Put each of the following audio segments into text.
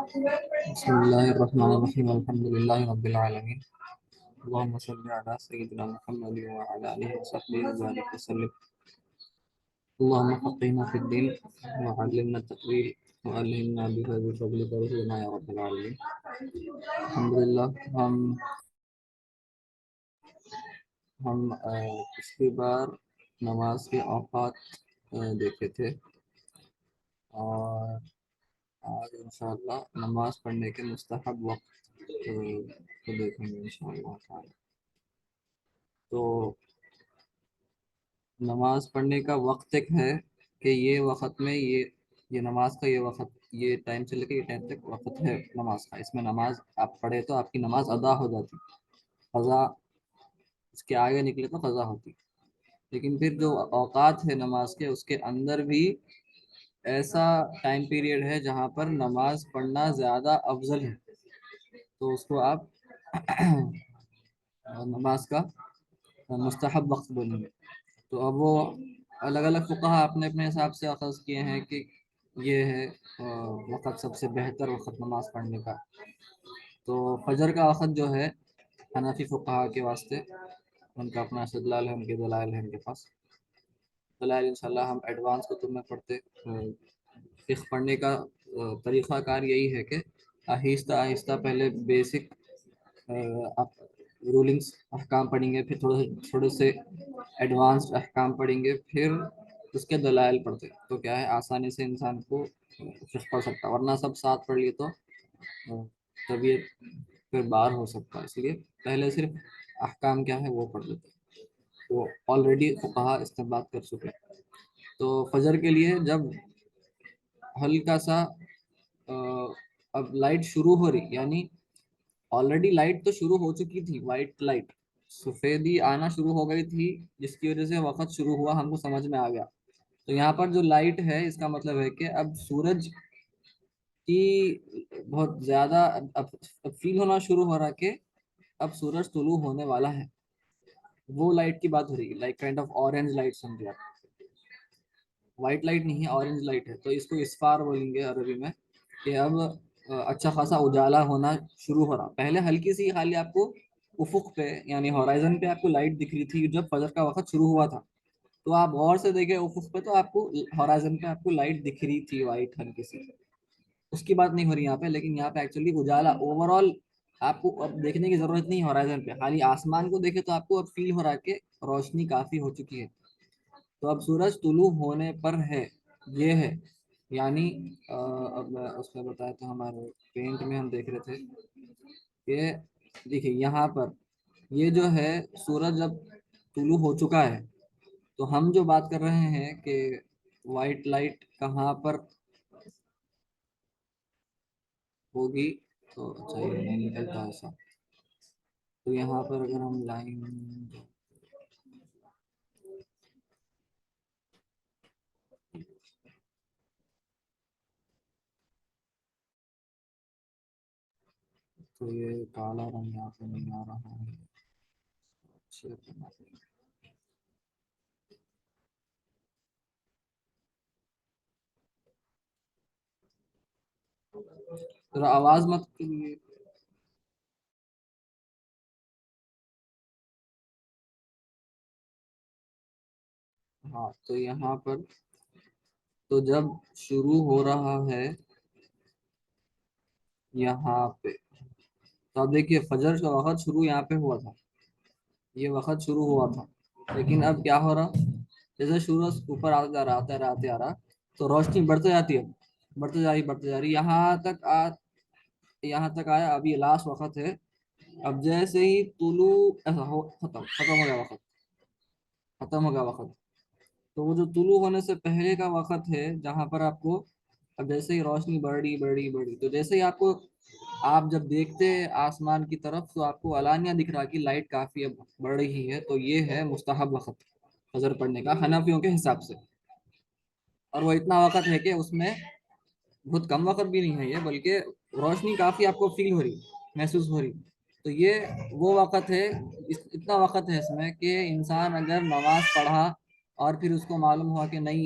بسم اللہ الرحمن الرحیم الحمد للہ رب العالمین اللہم صلی علی سیدنا محمد وعلی آلہ وصحبہ وبارک وسلم اللہم فقہنا فی الدین وعلمنا التأویل وعلمنا بفضل فضلک ورحمنا یا رب العالمین۔ الحمدللہ ہم پچھلی بار نماز کے اوقات دیکھے تھے، اور آج انشاءاللہ نماز پڑھنے کے مستحب وقت کو دیکھیں گے انشاءاللہ تعالی۔ تو نماز پڑھنے کا وقت ایک ہے کہ یہ وقت میں یہ نماز کا یہ وقت، یہ ٹائم سے لے کے یہ ٹائم تک وقت ہے نماز کا، اس میں نماز آپ پڑھے تو آپ کی نماز ادا ہو جاتی، قضا اس کے آگے نکلے تو قضا ہوتی۔ لیکن پھر جو اوقات ہے نماز کے، اس کے اندر بھی ایسا ٹائم پیریڈ ہے جہاں پر نماز پڑھنا زیادہ افضل ہے، تو اس کو آپ نماز کا مستحب وقت بولیں گے۔ تو اب وہ الگ الگ فقہا اپنے اپنے حساب سے اخذ کیے ہیں کہ یہ ہے وقت سب سے بہتر وقت نماز پڑھنے کا۔ تو فجر کا وقت جو ہے حنفی فقہا کے واسطے ان کا اپنا استدلال ہے، ان کے دلائل ہیں، ان کے پاس دلائل انشاءاللہ ہم ایڈوانس کتب میں پڑھتے۔ فقہ پڑھنے کا طریقہ کار یہی ہے کہ آہستہ آہستہ پہلے بیسک آپ رولنگس احکام پڑھیں گے، پھر تھوڑے سے ایڈوانسڈ احکام پڑھیں گے، پھر اس کے دلائل پڑھتے، تو کیا ہے آسانی سے انسان کو فقہ پڑھ سکتا، ورنہ سب ساتھ پڑھ لیے تو طبیعت پھر بار ہو سکتا ہے، اس لیے پہلے صرف احکام کیا ہے وہ پڑھ لیتے، وہ آلریڈی فقہا استنباط کر چکے۔ تو فجر کے لیے جب ہلکا سا اب لائٹ شروع ہو رہی، یعنی آلریڈی لائٹ تو شروع ہو چکی تھی، وائٹ لائٹ سفیدی آنا شروع ہو گئی تھی، جس کی وجہ سے وقت شروع ہوا، ہم کو سمجھ میں آ گیا۔ تو یہاں پر جو لائٹ ہے اس کا مطلب ہے کہ اب سورج کی بہت زیادہ اب فیل ہونا شروع ہو رہا کہ اب سورج طلوع ہونے والا ہے، وہ لائٹ کی بات ہو رہی ہے، like kind of orange light سمجھے آپ، وائٹ لائٹ نہیں ہے، اورنج لائٹ ہے، تو اس کو اسفار بولیں گے عربی میں، کہ اب اچھا خاصا اجالا ہونا شروع ہو رہا۔ پہلے ہلکی سی خالی آپ کو افق پہ یعنی ہورائزن پہ آپ کو لائٹ دکھ رہی تھی جب فجر کا وقت شروع ہوا تھا، تو آپ غور سے دیکھیں افق پہ تو آپ کو ہورائزن پہ آپ کو لائٹ دکھ رہی تھی وائٹ ہلکی سی، اس کی بات نہیں ہو رہی یہاں پہ، لیکن یہاں پہ ایکچولی اجالا اوور آل آپ کو اب دیکھنے کی ضرورت نہیں ہورائزن پہ، خالی آسمان کو دیکھے تو آپ کو اب فیل ہو رہا کہ روشنی کافی ہو چکی ہے، تو اب سورج طلوع ہونے پر ہے، یہ ہے یعنی اب میں اس میں بتایا تو ہمارے پینٹ میں ہم دیکھ رہے تھے کہ دیکھیں یہاں پر یہ جو ہے سورج جب طلوع ہو چکا ہے، تو ہم جو بات کر رہے ہیں کہ وائٹ لائٹ کہاں پر ہوگی، تو اچھا یہ نہیں نکلتا ایسا، تو یہاں پر اگر ہم لائن تو یہ کالا رنگ یہاں پہ نہیں آ رہا ہے، اچھا ذرا آواز مت کریے۔ ہاں تو یہاں پر تو جب شروع ہو رہا ہے یہاں پہ، تو آپ دیکھیے فجر کا وقت شروع یہاں پہ ہوا تھا، یہ وقت شروع ہوا تھا، لیکن اب کیا ہو رہا، جیسے سورج اوپر آتا جا رہا آتے آ رہا تو روشنی بڑھتے جاتی ہے، بڑھتے جا رہی یہاں تک آیا، اب یہ لاسٹ وقت ہے، اب جیسے ہی طلوع ایسا ہو ختم ہو گیا وقت، تو وہ جو طلوع ہونے سے پہلے کا وقت ہے جہاں پر آپ کو اب جیسے ہی روشنی بڑھی تو جیسے ہی آپ جب دیکھتے آسمان کی طرف تو آپ کو علانیہ دکھ رہا کہ لائٹ کافی اب بڑھ رہی ہے، تو یہ ہے مستحب وقت فجر پڑھنے کا حنفیوں کے حساب سے، اور وہ اتنا وقت ہے کہ اس میں بہت کم وقت بھی نہیں ہے یہ، بلکہ روشنی کافی آپ کو فیل ہو رہی، محسوس ہو رہی، تو یہ وہ وقت ہے، اتنا وقت ہے اس میں کہ انسان اگر نماز پڑھا اور پھر اس کو معلوم ہوا کہ نہیں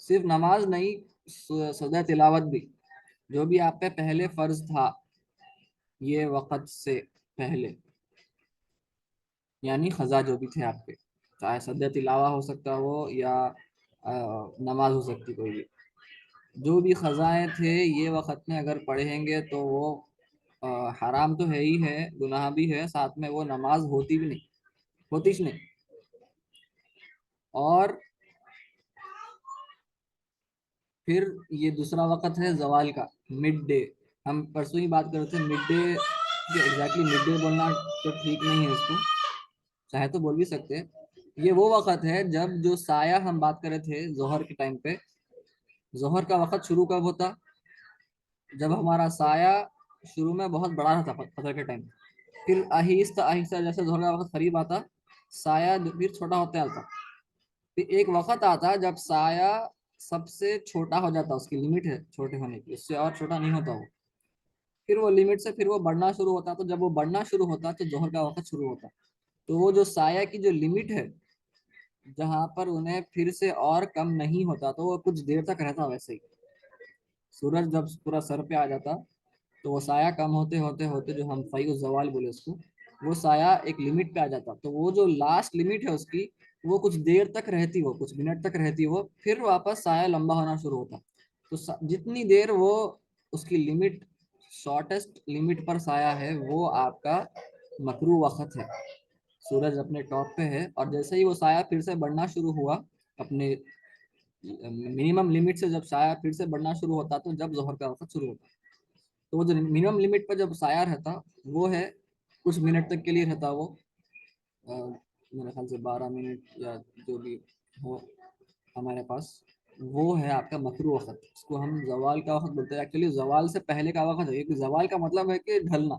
صرف نماز نہیں، سجدہ تلاوت بھی، جو بھی آپ پہ پہلے فرض تھا یہ وقت سے پہلے، یعنی قضا جو بھی تھے آپ پہ، چاہے سجدہ تلاوہ ہو سکتا ہو یا نماز ہو سکتی کوئی بھی، جو بھی قضائیں تھے یہ وقت میں اگر پڑھیں گے تو وہ حرام تو ہے ہی ہے، گناہ بھی ہے، ساتھ میں وہ نماز ہوتی بھی نہیں، ہوتیش نہیں۔ اور پھر یہ دوسرا وقت ہے زوال کا، مڈ ڈے، ہم پرسوں ہی بات کر رہے تھے mid day, exactly mid day بولنا تو ٹھیک نہیں ہے اس کو، چاہے تو بول بھی سکتے ہیں۔ یہ وہ وقت ہے جب جو سایہ ہم بات کر رہے تھے ظہر کے ٹائم پہ، ظہر کا وقت شروع کب ہوتا؟ جب ہمارا سایہ شروع میں بہت بڑا رہتا فجر کے ٹائم، پھر آہستہ آہستہ جیسے ظہر کا وقت قریب آتا سایہ پھر چھوٹا ہوتا آتا، پھر ایک وقت آتا جب سایہ سب سے چھوٹا ہو جاتا، اس کی لمٹ ہے چھوٹے ہونے کی، اس سے اور چھوٹا نہیں ہوتا وہ، پھر وہ لمٹ سے پھر وہ بڑھنا شروع ہوتا، تو جب وہ بڑھنا شروع ہوتا تو ظہر کا وقت شروع ہوتا۔ تو وہ جو سایہ کی جو لمٹ ہے جہاں پر انہیں پھر سے اور کم نہیں ہوتا تو وہ کچھ دیر تک رہتا ویسے ہی، سورج جب پورا سر پہ آ جاتا تو وہ سایہ کم ہوتے ہوتے ہوتے جو ہم فیء الزوال بولے اس کو، وہ سایہ ایک لمٹ پہ آ جاتا، تو وہ جو لاسٹ لمٹ ہے اس کی وہ کچھ دیر تک رہتی، وہ کچھ منٹ تک رہتی، وہ پھر واپس سایہ لمبا ہونا شروع ہوتا۔ تو جتنی دیر وہ اس کی لمٹ، شارٹیسٹ لمٹ پر سایہ ہے، وہ آپ کا مکروہ وقت ہے، سورج اپنے ٹاپ پہ ہے، اور جیسے ہی وہ سایہ پھر سے بڑھنا شروع ہوا اپنے منیمم لمٹ سے، جب سایہ پھر سے بڑھنا شروع ہوتا تو جب ظہر کا وقت شروع ہوتا، تو وہ جو منیمم لمٹ پہ جب سایہ رہتا وہ ہے کچھ منٹ تک کے لیے رہتا، وہ میرے خیال سے 12 منٹ یا جو بھی ہو ہمارے پاس، وہ ہے آپ کا مکروہ وقت، اس کو ہم زوال کا وقت بولتے ہیں۔ ایکچولی زوال سے پہلے کا وقت ہے، کیونکہ زوال کا مطلب ہے کہ ڈھلنا،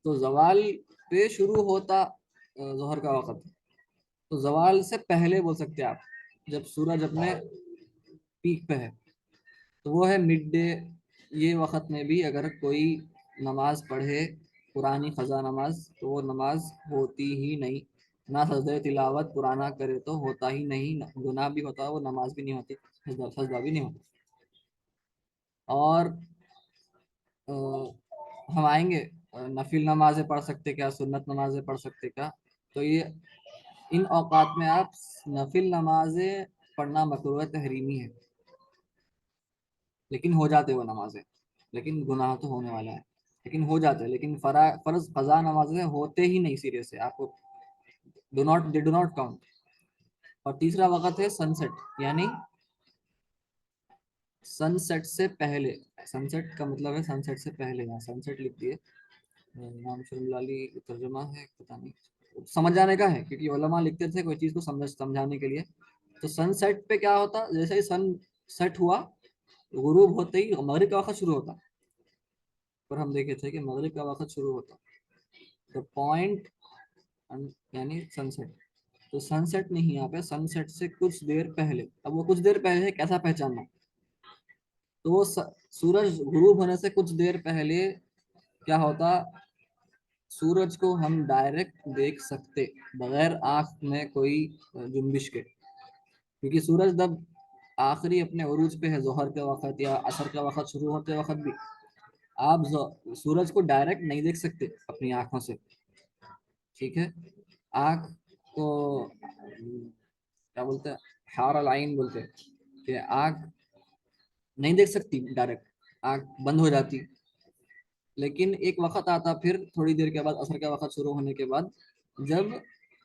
تو زوال پہ شروع ہوتا ظہر کا وقت، تو زوال سے پہلے بول سکتے ہیں آپ جب سورج اپنے پیک پہ ہے، تو وہ ہے مڈ ڈے۔ یہ وقت میں بھی اگر کوئی نماز پڑھے پرانی قضا نماز تو وہ نماز ہوتی ہی نہیں، نہ سجدہ تلاوت پرانا کرے تو ہوتا ہی نہیں، گناہ بھی ہوتا، وہ نماز بھی نہیں ہوتی، سجدہ بھی نہیں ہوتا۔ اور ہم آئیں گے نفل نمازیں پڑھ سکتے کیا، سنت نمازیں پڑھ سکتے کیا، تو یہ ان اوقات میں آپ نفل نمازیں پڑھنا مکروہ تحریمی ہے، لیکن ہو جاتے وہ نمازیں، لیکن گناہ تو ہونے والا ہے، لیکن ہو جاتے، لیکن فرض قضا نمازیں ہوتے ہی نہیں سرے سے، آپ کو they do not count۔ اور تیسرا وقت ہے سن سیٹ، یعنی سن سیٹ سے پہلے، سن سیٹ کا مطلب ہے سن سیٹ سے پہلے، یہاں سن سیٹ لکھ دیے، امام شملالی ترجمہ ہے پتہ نہیں، سمجھ جانے کا ہے، کیونکہ علماء لکھتے تھے کوئی چیز کو سمجھانے کے لیے، تو سن سیٹ پہ کیا ہوتا، جیسے ہی سن سیٹ ہوا غروب ہوتے ہی مغرب کا وقت شروع ہوتا، پر ہم دیکھے تھے کہ مغرب کا وقت شروع ہوتا تو پوائنٹ، یعنی سن سیٹ، تو سن سیٹ نہیں، یہاں پہ سن سیٹ سے کچھ دیر پہلے، اب وہ کچھ دیر پہلے کیسا پہچاننا، تو وہ سورج غروب ہونے سے کچھ دیر پہلے کیا ہوتا، سورج کو ہم ڈائریکٹ دیکھ سکتے بغیر آنکھ میں کوئی جنبش کے، کیونکہ سورج جب آخری اپنے عروج پہ ہے ظہر کے وقت یا عصر کا وقت شروع ہوتے وقت بھی آپ سورج کو ڈائریکٹ نہیں دیکھ سکتے اپنی آنکھوں سے، ٹھیک ہے، آنکھ کو کیا بولتے ہیں، حار العین بولتے ہیں کہ آنکھ نہیں دیکھ سکتی ڈائریکٹ، آنکھ بند ہو جاتی، لیکن ایک وقت آتا پھر تھوڑی دیر کے بعد عصر کا وقت شروع ہونے کے بعد جب،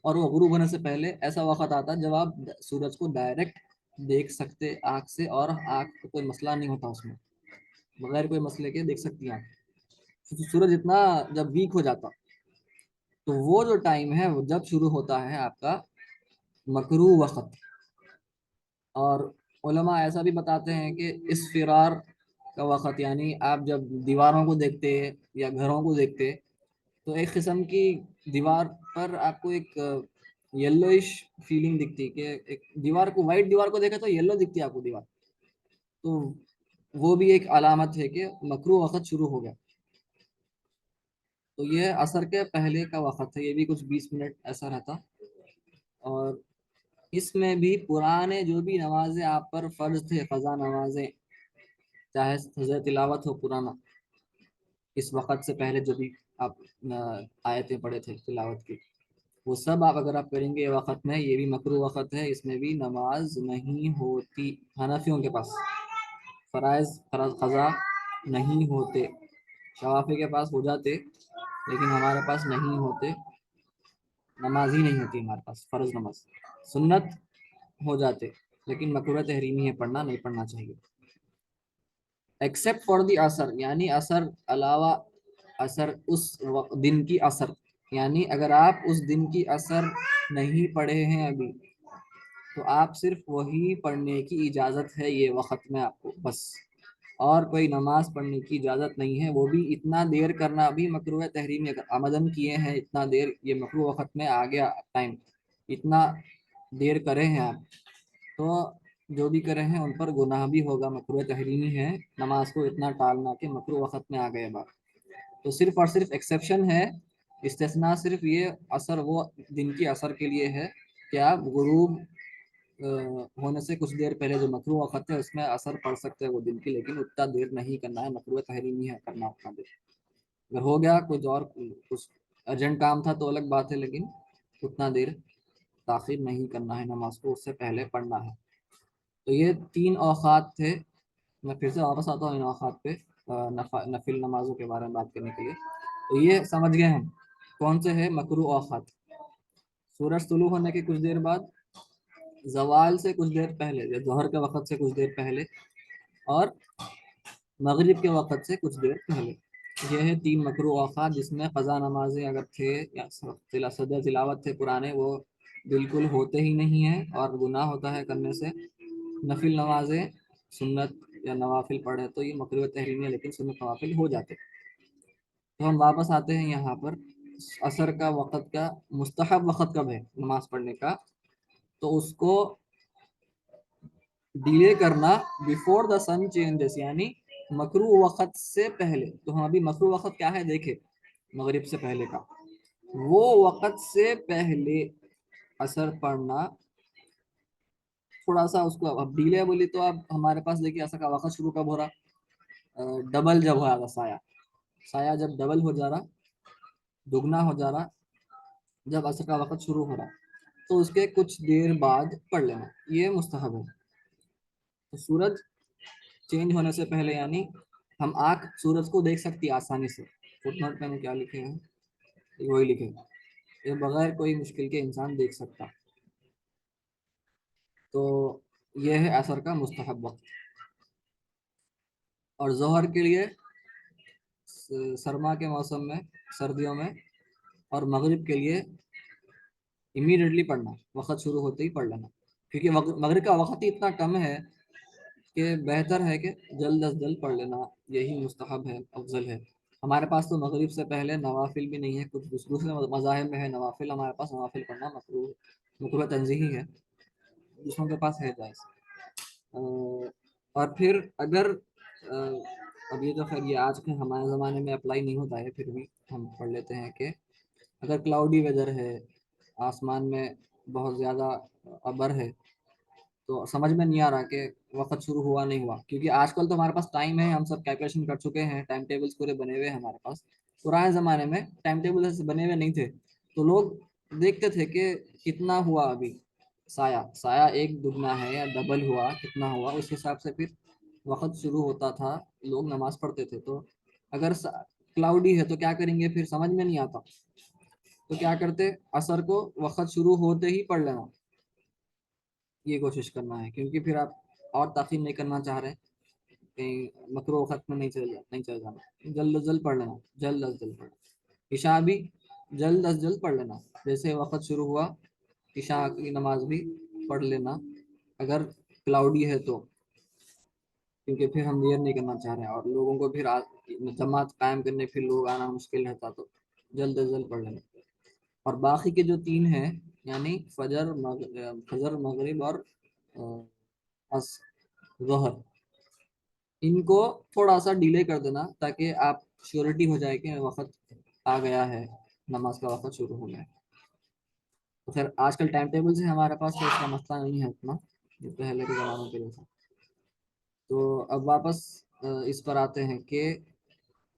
اور وہ غروب ہونے سے پہلے ایسا وقت آتا جب آپ سورج کو ڈائریکٹ دیکھ سکتے آنکھ سے، اور آنکھ کو کوئی مسئلہ نہیں ہوتا اس میں، بغیر کوئی مسئلے کے دیکھ سکتی آنکھ، سورج اتنا جب ویک ہو جاتا، تو وہ جو ٹائم ہے وہ جب شروع ہوتا ہے آپ کا مکروہ وقت۔ اور علماء ایسا بھی بتاتے ہیں کہ اسفرار کا وقت، یعنی آپ جب دیواروں کو دیکھتے یا گھروں کو دیکھتے تو ایک قسم کی دیوار پر آپ کو ایک یلوئش فیلنگ دکھتی، کہ ایک دیوار کو، وائٹ دیوار کو دیکھے تو یلو دکھتی ہے آپ کو دیوار، تو وہ بھی ایک علامت ہے کہ مکروہ وقت شروع ہو گیا۔ تو یہ عصر کے پہلے کا وقت ہے، یہ بھی کچھ 20 منٹ ایسا رہتا۔ اور اس میں بھی پرانے جو بھی نمازیں آپ پر فرض تھے، قضا نمازیں، چاہے فضل تلاوت ہو پرانا، اس وقت سے پہلے جو بھی آپ آیتیں پڑھے تھے تلاوت کی، وہ سب اگر آپ کریں گے وقت میں، یہ بھی مکروہ وقت ہے، اس میں بھی نماز نہیں ہوتی حنفیوں کے پاس۔ فرض قضا نہیں ہوتے، شوافی کے پاس ہو جاتے لیکن ہمارے پاس نہیں ہوتے، نماز ہی نہیں ہوتی ہمارے پاس، فرض نماز سنت ہو جاتے لیکن مکروہ تحریمی ہے، پڑھنا نہیں پڑھنا چاہیے۔ ایکسیپٹ فار دی اثر، یعنی اثر علاوہ، اثر اس دن کی اثر، یعنی اگر آپ اس دن کی اثر نہیں پڑھے ہیں ابھی، تو آپ صرف وہی پڑھنے کی اجازت ہے یہ وقت میں آپ کو، بس، اور کوئی نماز پڑھنے کی اجازت نہیں ہے، وہ بھی اتنا دیر کرنا بھی مکروہ تحریمی، اگر آمدن کیے ہیں اتنا دیر، یہ مکروہ وقت میں آ گیا ٹائم، اتنا دیر کرے ہیں آپ، تو جو بھی کرے ہیں ان پر گناہ بھی ہوگا، مکروہ تحریمی ہے نماز کو اتنا ٹالنا کہ مکروہ وقت میں آ گئے بات۔ تو صرف اور صرف ایکسیپشن ہے، استثناء صرف یہ اثر وہ دن کی اثر کے لیے ہے کہ آپ غروب ہونے سے کچھ دیر پہلے جو مکروہ وقت ہے اس میں اثر پڑ سکتے ہیں وہ دن کی، لیکن اتنا دیر نہیں کرنا ہے، مکروہ تحریمی ہے کرنا اتنا دیر۔ اگر ہو گیا کچھ اور کچھ ارجنٹ کام تھا تو الگ بات ہے، لیکن اتنا دیر تاخیر نہیں کرنا ہے نماز کو، اس سے پہلے پڑھنا ہے۔ تو یہ 3 اوقات تھے، میں پھر سے واپس آتا ہوں ان اوقات پہ، نفل نمازوں کے بارے میں بات کرنے کے لیے۔ تو یہ سمجھ گئے ہم کون سے ہے مکروہ اوقات: سورج طلوع ہونے کے کچھ دیر بعد، زوال سے کچھ دیر پہلے، ظہر کے وقت سے کچھ دیر پہلے، اور مغرب کے وقت سے کچھ دیر پہلے۔ یہ ہے 3 مکروہ اوقات جس میں قضا نمازیں اگر تھے یا صدر تلاوت تھے پرانے، وہ بالکل ہوتے ہی نہیں ہیں اور گناہ ہوتا ہے کرنے سے۔ نفل نمازیں سنت یا نوافل پڑھے تو یہ مکروہ تحریمی ہے، لیکن سنت نوافل ہو جاتے۔ تو ہم واپس آتے ہیں یہاں پر، عصر کا وقت کا مستحب وقت کب ہے نماز پڑھنے کا؟ تو اس کو ڈیلے کرنا بیفور دا سن چینجز، یعنی مکروہ وقت سے پہلے۔ تو ہم ابھی مکروہ وقت کیا ہے دیکھیں، مغرب سے پہلے کا، وہ وقت سے پہلے عصر پڑھنا، تھوڑا سا اس کو اب ڈیلے بولی تو اب ہمارے پاس دیکھیے عصر کا وقت شروع کب ہو رہا، ڈبل جب ہو رہا سایہ، سایہ جب ڈبل ہو جا رہا، دگنا ہو جا رہا، جب عصر کا وقت شروع ہو رہا، تو اس کے کچھ دیر بعد پڑھ لینا، یہ مستحب ہے۔ تو سورج چینج ہونے سے پہلے، یعنی ہم آنکھ سورج کو دیکھ سکتی آسانی سے، فٹ نوٹ میں نے کیا لکھے ہیں وہی لکھے، یہ بغیر کوئی مشکل کے انسان دیکھ سکتا، تو یہ ہے عصر کا مستحب وقت۔ اور ظہر کے لیے سرما کے موسم میں، سردیوں میں، اور مغرب کے لیے امیڈیٹلی پڑھنا، وقت شروع ہوتے ہی پڑھ لینا، کیونکہ مغرب کا وقت ہی اتنا کم ہے کہ بہتر ہے کہ جلد از جلد پڑھ لینا، یہی مستحب ہے، افضل ہے۔ ہمارے پاس تو مغرب سے پہلے نوافل بھی نہیں ہے، کچھ دوسرے مذاہب میں ہے نوافل، ہمارے پاس نوافل پڑھنا مکروہ تنزیہی ہے، دوسروں کے پاس ہے جائز۔ اور پھر اگر اب یہ تو خیر یہ آج کے ہمارے زمانے میں اپلائی نہیں ہوتا ہے، پھر بھی ہم پڑھ لیتے ہیں کہ اگر کلاؤڈی ویدر ہے، آسمان میں بہت زیادہ ابر ہے، تو سمجھ میں نہیں آ رہا کہ وقت شروع ہوا نہیں ہوا، کیونکہ آج کل تو ہمارے پاس ٹائم ہے، ہم سب کیلکولیشن کر چکے ہیں، ٹائم ٹیبلز پورے بنے ہوئے ہیں ہمارے پاس۔ پرانے زمانے میں ٹائم ٹیبل ایسے بنے ہوئے نہیں تھے، تو لوگ دیکھتے تھے کہ کتنا ہوا ابھی سایہ ایک دگنا ہے یا ڈبل ہوا، کتنا ہوا، اس حساب سے پھر وقت شروع ہوتا تھا، لوگ نماز پڑھتے تھے۔ تو اگر کلاؤڈی ہے تو کیا کریں گے، پھر سمجھ میں نہیں آتا، تو کیا کرتے، عصر کو وقت شروع ہوتے ہی پڑھ لینا، یہ کوشش کرنا ہے، کیونکہ پھر آپ اور تاخیر نہیں کرنا چاہ رہے، کہیں مکروہ وقت میں نہیں چل جانا، جلد از جلد پڑھ لینا، جلد از جلد پڑھ۔ عشاء بھی جلد از جلد پڑھ لینا، جیسے وقت شروع ہوا عشاء کی نماز بھی پڑھ لینا اگر کلاؤڈی ہے تو، کیونکہ پھر ہم دیر نہیں کرنا چاہ رہے ہیں اور لوگوں کو پھر جماعت قائم کرنے پھر لوگ آنا مشکل رہتا، تو جلد از جلد پڑھ لینا۔ اور باقی کے جو 3 ہیں، یعنی فجر، مغرب اور ظہر، ان کو تھوڑا سا ڈیلے کر دینا تاکہ آپ شیورٹی ہو جائے کہ وقت آ گیا ہے، نماز کا وقت شروع ہو گیا ہے۔ تو خیر آج کل ٹائم ٹیبل سے ہمارے پاس تو اس کا مسئلہ نہیں ہے اتنا جو پہلے کے زمانے کے لیے تھا. تو اب واپس اس پر آتے ہیں کہ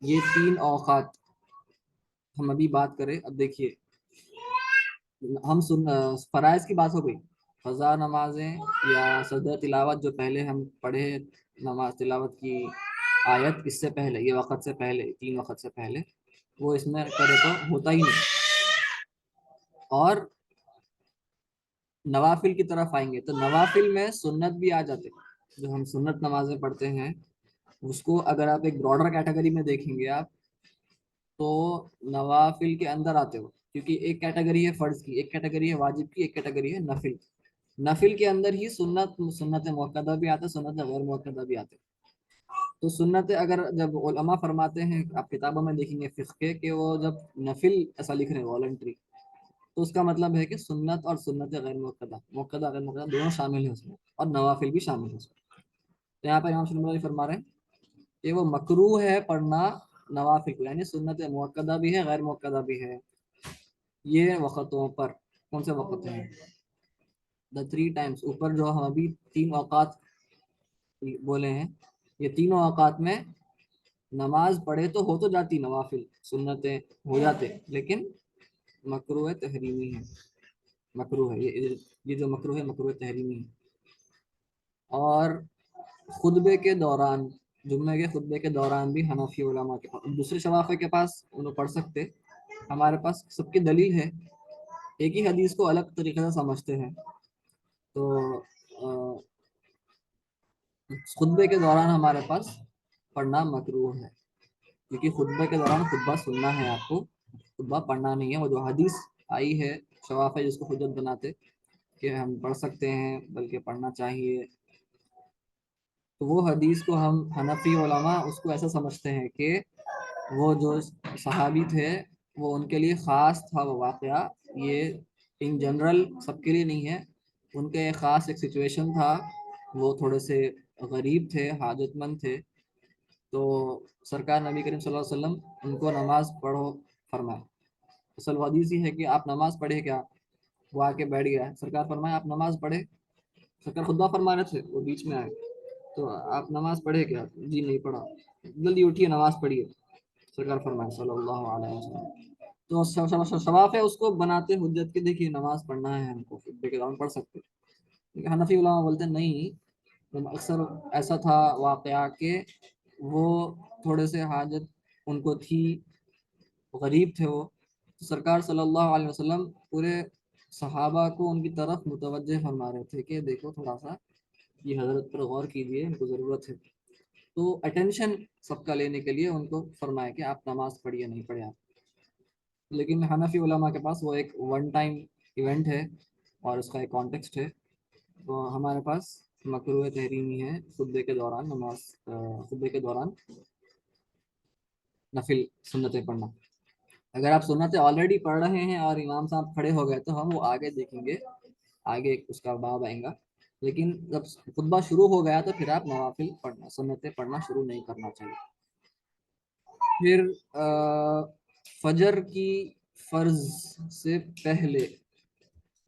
یہ 3 اوقات ہم ابھی بات کریں. اب دیکھیے ہم فرائض کی بات ہو گئی، قضا نمازیں یا سجدہ تلاوت جو پہلے ہم پڑھے نماز تلاوت کی آیت اس سے پہلے، یہ وقت سے پہلے 3 وقت سے پہلے، وہ اس میں کرے تو ہوتا ہی نہیں. اور نوافل کی طرف آئیں گے تو نوافل میں سنت بھی آ جاتے ہیں. جو ہم سنت نمازیں پڑھتے ہیں اس کو اگر آپ ایک براڈر کیٹیگری میں دیکھیں گے آپ تو نوافل کے اندر آتے ہو، کیونکہ ایک کیٹیگری ہے فرض کی، ایک کیٹیگری ہے واجب کی، ایک کیٹیگری ہے نفل. نفل کے اندر ہی سنت موقدہ بھی آتے، سنت غیر موقدہ بھی آتے. تو سنت اگر جب علماء فرماتے ہیں، آپ کتابوں میں دیکھیں گے فقہ کے کہ وہ جب نفل ایسا لکھ رہے ہیں والنٹری، تو اس کا مطلب ہے کہ سنت اور سنت غیر موقدہ، موقدہ غیر موقدہ دونوں شامل ہیں اس میں، اور نوافل بھی شامل ہیں اس میں. تو یہاں پر امام صلی اللہ علیہ فرما رہے ہیں کہ وہ مکروہ ہے پڑھنا نوافل کو، یعنی سنت موقدہ بھی ہے غیر موقدہ بھی ہے یہ وقتوں پر. کون سے وقت ہیں؟ دا 3 ٹائمس اوپر جو ہم ابھی 3 اوقات بولے ہیں، یہ تینوں اوقات میں نماز پڑھے تو ہو تو جاتی، نوافل سنتیں ہو جاتے، لیکن مکروہ تحریمی ہے. مکروہ ہے یہ جو مکروہ ہے مکروہ تحریمی ہے. اور خطبے کے دوران، جمعے کے خطبے کے دوران بھی حنفی علماء کے پاس، دوسرے شوافع کے پاس انہوں پڑھ سکتے، ہمارے پاس سب کی دلیل ہے، ایک ہی حدیث کو الگ طریقے سے سمجھتے ہیں. تو خطبے کے دوران ہمارے پاس پڑھنا مکروہ ہے، کیونکہ خطبے کے دوران خطبہ سننا ہے آپ کو، خطبہ پڑھنا نہیں ہے. وہ جو حدیث آئی ہے شوافع جس کو حجت بناتے کہ ہم پڑھ سکتے ہیں بلکہ پڑھنا چاہیے، تو وہ حدیث کو ہم حنفی علماء اس کو ایسا سمجھتے ہیں کہ وہ جو صحابی تھے وہ ان کے لیے خاص تھا وہ واقعہ، یہ ان جنرل سب کے لیے نہیں ہے. ان کے خاص ایک سچویشن تھا، وہ تھوڑے سے غریب تھے، حاجت مند تھے، تو سرکار نبی کریم صلی اللہ علیہ وسلم ان کو نماز پڑھو فرمائے. اصل حدیث یہ ہے کہ آپ نماز پڑھے کیا، وہ آ کے بیٹھ گیا، سرکار فرمائے آپ نماز پڑھے. سرکار خطبہ فرما رہے تھے، وہ بیچ میں آئے تو آپ نماز پڑھے کیا، جی نہیں پڑھا. جلدی اٹھیے نماز پڑھیے، سرکار فرمائے صلی اللہ علیہ وسلم. تو شفاف ہے اس کو بناتے حجت کے، دیکھیے نماز پڑھنا ہے ہم کو، خطبے کے دوران پڑھ سکتے. لیکن حنفی علماء بولتے نہیں، اکثر ایسا تھا واقعہ کہ وہ تھوڑے سے حاجت ان کو تھی، غریب تھے وہ، تو سرکار صلی اللہ علیہ وسلم پورے صحابہ کو ان کی طرف متوجہ فرما رہے تھے کہ دیکھو تھوڑا سا یہ حضرت پر غور کیجیے، ان کو ضرورت ہے. تو اٹینشن سب کا لینے کے لیے ان کو فرمایا کہ آپ نماز پڑھیے، نہیں پڑھے آپ. لیکن حنفی علماء کے پاس وہ ایک ون ٹائم ایونٹ ہے اور اس کا ایک کانٹیکسٹ ہے. تو ہمارے پاس مکروہ تحریمی ہے خطبے کے دوران نماز، خطبے کے دوران نفل سنتیں پڑھنا. اگر آپ سنتیں آلریڈی پڑھ رہے ہیں اور امام صاحب کھڑے ہو گئے تو ہم وہ آگے دیکھیں گے، آگے اس کا باب آئے گا. لیکن جب خطبہ شروع ہو گیا تو پھر آپ نوافل پڑھنا، سنتیں پڑھنا شروع نہیں کرنا چاہیے. پھر فجر کی فرض سے پہلے،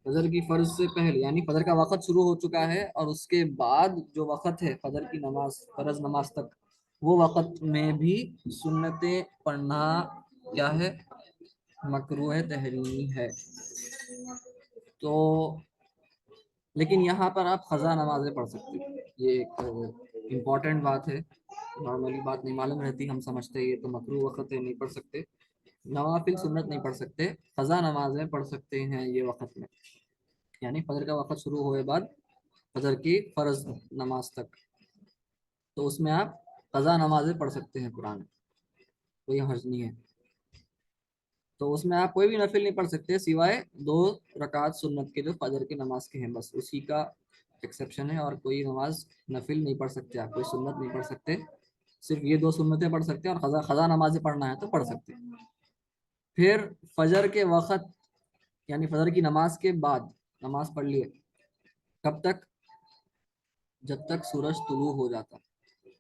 فجر کی فرض سے پہلے یعنی فجر کا وقت شروع ہو چکا ہے اور اس کے بعد جو وقت ہے فجر کی نماز، فرض نماز تک، وہ وقت میں بھی سنتیں پڑھنا کیا ہے، مکروہ تحریمی ہے. تو لیکن یہاں پر آپ قضا نمازیں پڑھ سکتے ہیں، یہ ایک امپورٹنٹ بات ہے، نارملی بات نہیں معلوم رہتی، ہم سمجھتے ہیں یہ تو مکروہ وقت ہے نہیں پڑھ سکتے، نوافل سنت نہیں پڑھ سکتے، قضا نمازیں پڑھ سکتے ہیں یہ وقت میں، یعنی فجر کا وقت شروع ہوئے بعد فجر کی فرض نماز تک، تو اس میں آپ قضا نمازیں پڑھ سکتے ہیں قرآن، کوئی حرج نہیں ہے. تو اس میں آپ کوئی بھی نفل نہیں پڑھ سکتے سوائے 2 رکعت سنت کے جو فجر کی نماز کے ہیں، بس اسی کا ایکسیپشن ہے. اور کوئی نماز نفل نہیں پڑھ سکتے آپ، کوئی سنت نہیں پڑھ سکتے، صرف یہ 2 سنتیں پڑھ سکتے ہیں، اور قضا نمازیں پڑھنا ہے تو پڑھ سکتے ہیں. پھر فجر کے وقت یعنی فجر کی نماز کے بعد نماز پڑھ لیے، کب تک؟ جب تک سورج طلوع ہو جاتا.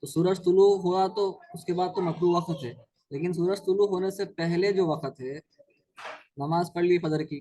تو سورج طلوع ہوا تو اس کے بعد تو مکروہ وقت ہے، لیکن سورج طلوع ہونے سے پہلے جو وقت ہے، نماز پڑھ لی فجر کی،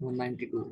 192,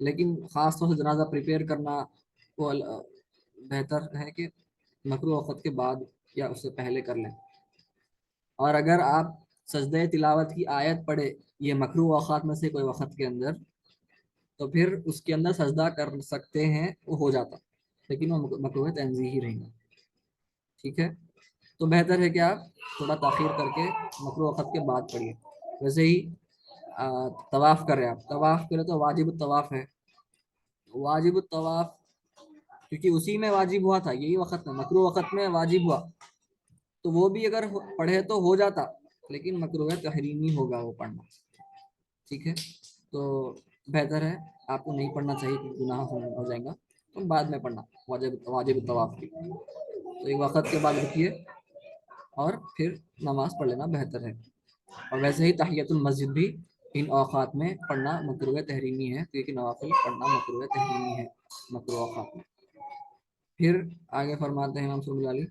لیکن خاص طور سے جنازہ پریپیئر کرنا وہ بہتر ہے کہ مکروہ وقت کے بعد یا اس سے پہلے کر لیں۔ اور اگر آپ سجدہ تلاوت کی آیت پڑھے یہ مکروہ اوقات میں سے کوئی وقت کے اندر، تو پھر اس کے اندر سجدہ کر سکتے ہیں، وہ ہو جاتا، لیکن وہ مکروہ تنزیہی ہی رہیں گا، ٹھیک ہے؟ تو بہتر ہے کہ آپ تھوڑا تاخیر کر کے مکروہ وقت کے بعد پڑھیے۔ ویسے ہی طواف کریں، آپ طواف کریں تو واجب الطواف ہے، واجب الطواف کیونکہ اسی میں واجب ہوا تھا، یہی وقت میں مکروہ وقت میں واجب ہوا، تو وہ بھی اگر پڑھے تو ہو جاتا، لیکن مکروہ تحریمی ہوگا وہ پڑھنا، ٹھیک ہے؟ تو بہتر ہے آپ کو نہیں پڑھنا چاہیے کہ گناہ ہو جائے گا، تو بعد میں پڑھنا واجب الطواف کی، تو ایک وقت کے بعد رکیے اور پھر نماز پڑھ لینا بہتر ہے۔ اور ویسے ہی تحیۃ المسجد بھی ان اوقات میں پڑھنا مکروہ تحریمی ہے، کیونکہ نوافل پڑھنا مکروہ تحریمی ہے مکروہ اوقات میں۔ پھر آگے فرماتے ہیں امام صلی اللہ علیہ،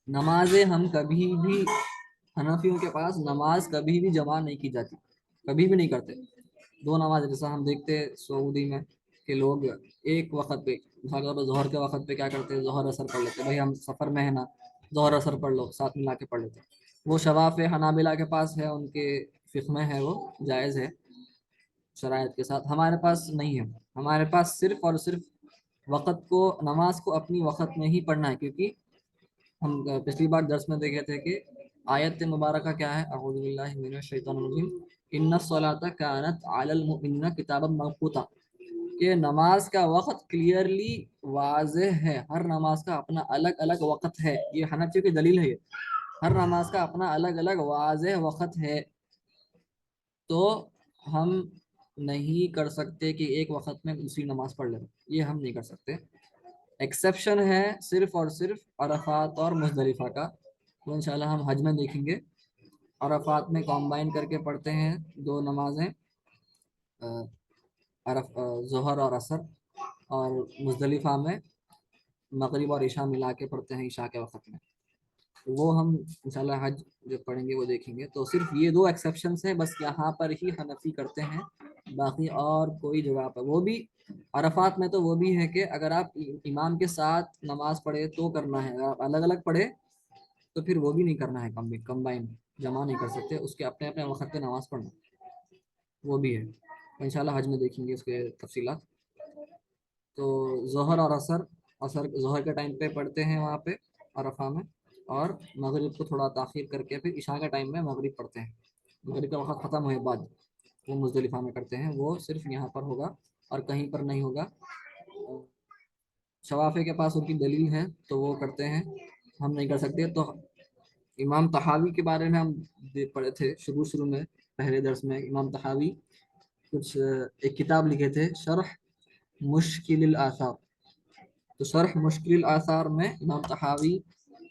نمازیں ہم کبھی بھی، حنفیوں کے پاس نماز کبھی بھی جمع نہیں کی جاتی، کبھی بھی نہیں کرتے دو نماز، جیسا ہم دیکھتے سعودی میں کہ لوگ ایک وقت پہ ظہر کے وقت پہ کیا کرتے ہیں، ظہر اثر پڑھ لیتے، بھائی ہم سفر میں ہے نا، ظہر اثر پڑھ لو، ساتھ ملا کے پڑھ لیتے۔ وہ شواف حنابلہ کے پاس ہے، ان کے فقہ میں ہے، وہ جائز ہے شرائط کے ساتھ، ہمارے پاس نہیں ہے، ہمارے پاس صرف اور صرف وقت کو، نماز کو اپنی وقت میں ہی پڑھنا ہے، کیونکہ ہم پچھلی بار درس میں دیکھے تھے کہ آیت مبارکہ کیا ہے، اعوذ باللہ من الشیطان الرجیم، ان الصلاۃ کانت علی المؤمنین کتابا موقوتا، کہ نماز کا وقت کلیئرلی واضح ہے، ہر نماز کا اپنا الگ الگ وقت ہے، یہ حنفیوں کی دلیل ہے، ہر نماز کا اپنا الگ الگ واضح وقت ہے، تو ہم نہیں کر سکتے کہ ایک وقت میں دوسری نماز پڑھ لیں، یہ ہم نہیں کر سکتے۔ ایکسیپشن ہے صرف اور صرف عرفات اور مزدلفہ کا، وہ انشاءاللہ ہم حج میں دیکھیں گے، عرفات میں کمبائن کر کے پڑھتے ہیں دو نمازیں، ظہر اور عصر، اور مزدلفہ میں مغرب اور عشاء ملا کے پڑھتے ہیں عشاء کے وقت میں، وہ ہم انشاءاللہ حج جب پڑھیں گے وہ دیکھیں گے۔ تو صرف یہ دو ایکسیپشنس ہیں بس، یہاں پر ہی حنفی کرتے ہیں، باقی اور کوئی جگہ پر، وہ بھی عرفات میں تو وہ بھی ہے کہ اگر آپ امام کے ساتھ نماز پڑھے تو کرنا ہے، اگر آپ الگ الگ پڑھے تو پھر وہ بھی نہیں کرنا ہے، کمبائن جمع نہیں کر سکتے، اس کے اپنے اپنے وقت پہ نماز پڑھنا، وہ بھی ہے، انشاءاللہ حج میں دیکھیں گے اس کے تفصیلات۔ تو ظہر اور عصر ظہر کے ٹائم پہ پڑھتے ہیں وہاں پہ عرفہ میں، اور مغرب کو تھوڑا تاخیر کر کے پھر عشاء کے ٹائم میں مغرب پڑھتے ہیں، مغرب کا وقت ختم ہوئے بعد وہ مزدلفہ میں کرتے ہیں، وہ صرف یہاں پر ہوگا اور کہیں پر نہیں ہوگا۔ شوافے کے پاس ان کی دلیل ہے تو وہ کرتے ہیں، ہم نہیں کر سکتے۔ تو امام طحاوی کے بارے میں ہم پڑھے تھے شروع میں پہلے درس میں، امام طحاوی کچھ ایک کتاب لکھے تھے، شرح مشکل الاثار، تو شرح مشکل الاثار میں امام طحاوی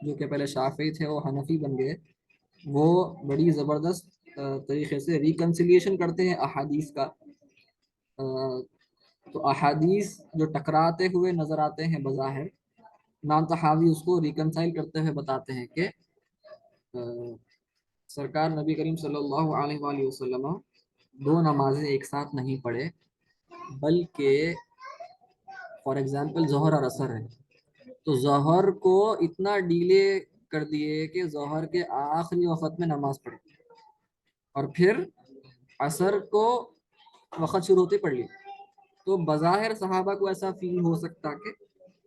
جو کہ پہلے شافعی تھے وہ حنفی بن گئے، وہ بڑی زبردست طریقے سے ریکنسیلیشن کرتے ہیں احادیث کا، تو احادیث جو ٹکراتے ہوئے نظر آتے ہیں بظاہر، امام طحاوی اس کو ریکنسائل کرتے ہوئے بتاتے ہیں کہ سرکار نبی کریم صلی اللہ علیہ وآلہ وسلم دو نمازیں ایک ساتھ نہیں پڑھے، بلکہ فار ایگزامپل ظہر اور عصر ہے، تو ظہر کو اتنا ڈیلے کر دیے کہ ظہر کے آخری وقت میں نماز پڑھی، اور پھر عصر کو وقت شروع ہوتے پڑھ لی، تو بظاہر صحابہ کو ایسا فیل ہو سکتا کہ،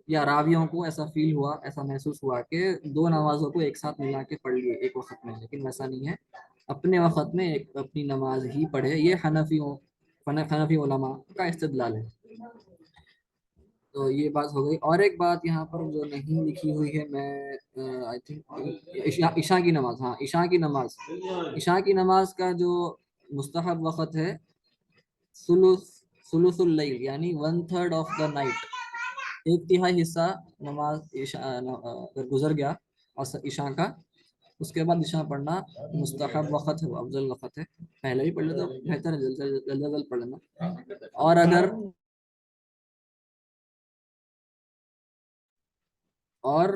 یا راویوں کو ایسا فیل ہوا، ایسا محسوس ہوا کہ دو نمازوں کو ایک ساتھ ملا کے پڑھ لیے ایک وقت میں، لیکن ویسا نہیں ہے، اپنے وقت میں ایک اپنی نماز ہی پڑھے، یہ حنفی علماء کا استدلال ہے۔ تو یہ بات ہو گئی، اور ایک بات یہاں پر جو نہیں لکھی ہوئی ہے، میں آئی تھنک عشاء کی نماز، ہاں عشاء کی نماز کا جو مستحب وقت ہے ثلث اللیل، یعنی 1/3 آف دا نائٹ، ایک تہائی حصہ نماز اگر گزر گیا عشاء کا، اس کے بعد عشاء پڑھنا مستحب وقت ہے، وہ افضل وقت ہے، پہلے ہی پڑھ لے تو بہتر ہے، جلد پڑھ لینا۔ اور اگر اور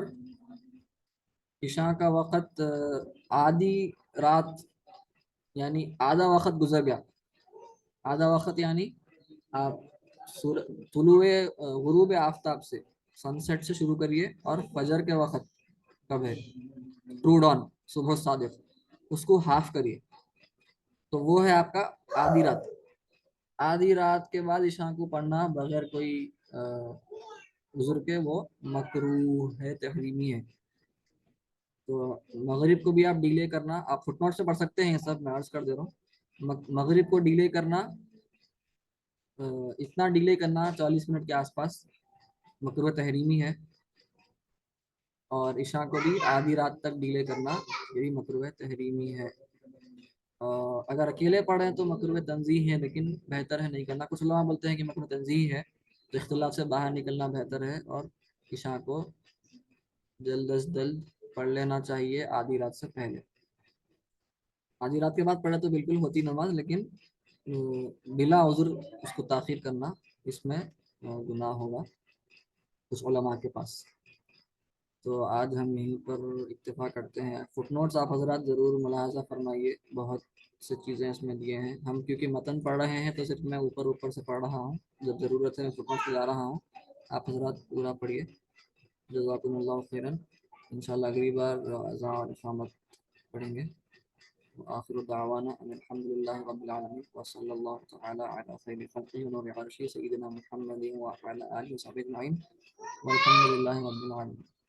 عشاء کا وقت آدھی رات، یعنی آدھا وقت گزر گیا، آدھا وقت یعنی آپ طلوع غروب آفتاب سے، سنسیٹ سے شروع کریے، اور فجر کے وقت کب ہے، ٹرو ڈان، صبح صادق، اس کو ہاف کریے، تو وہ ہے آپ کا آدھی رات۔ آدھی رات کے بعد عشاء کو پڑھنا بغیر کوئی عذر کے وہ مکروہ ہے، تحریمی ہے۔ تو مغرب کو بھی آپ ڈیلے کرنا، آپ فٹ نوٹ سے پڑھ سکتے ہیں، یہ سب میں عرض کر دے رہا ہوں۔ مغرب کو ڈیلے کرنا، اتنا ڈیلے کرنا 40 منٹ کے آس پاس، مکروہ تحریمی ہے، اور عشاء کو بھی آدھی رات تک ڈیلے کرنا، یہ بھی مکروہ تحریمی ہے۔ اگر اکیلے پڑھیں تو مکروہ تنزیہ ہے، لیکن بہتر ہے نہیں کرنا۔ کچھ علماء بولتے ہیں کہ مکروہ تنزیہ ہے، تو اختلاف سے باہر نکلنا بہتر ہے، اور عشاء کو جلد از جلد پڑھ لینا چاہیے آدھی رات سے پہلے۔ آدھی رات کے بعد پڑھے تو بالکل ہوتی نماز، لیکن بلا عذر اس کو تاخیر کرنا، اس میں گناہ ہوگا کچھ علماء کے پاس۔ تو آج ہم یہیں پر اکتفا کرتے ہیں۔ فٹ نوٹس آپ حضرات ضرور ملاحظہ فرمائیے، بہت سے چیزیں اس میں دیے ہیں۔ ہم کیونکہ متن پڑھ رہے ہیں تو صرف میں اوپر سے پڑھ رہا ہوں، جب ضرورت ہے میں فٹ نوٹس لا رہا ہوں، آپ حضرات پورا پڑھیے۔ جزاکم اللہ خیرا۔ انشاءاللہ اگلی بار اذان اور اقامت پڑھیں گے۔ وآخر دعوانا ان الحمد للہ رب العالمین، وصلی اللہ تعالی علی خیر خلقہ ونور عرشہ سیدنا محمد وعلی آلہ وصحبہ اجمعین، والحمد للہ رب العالمین۔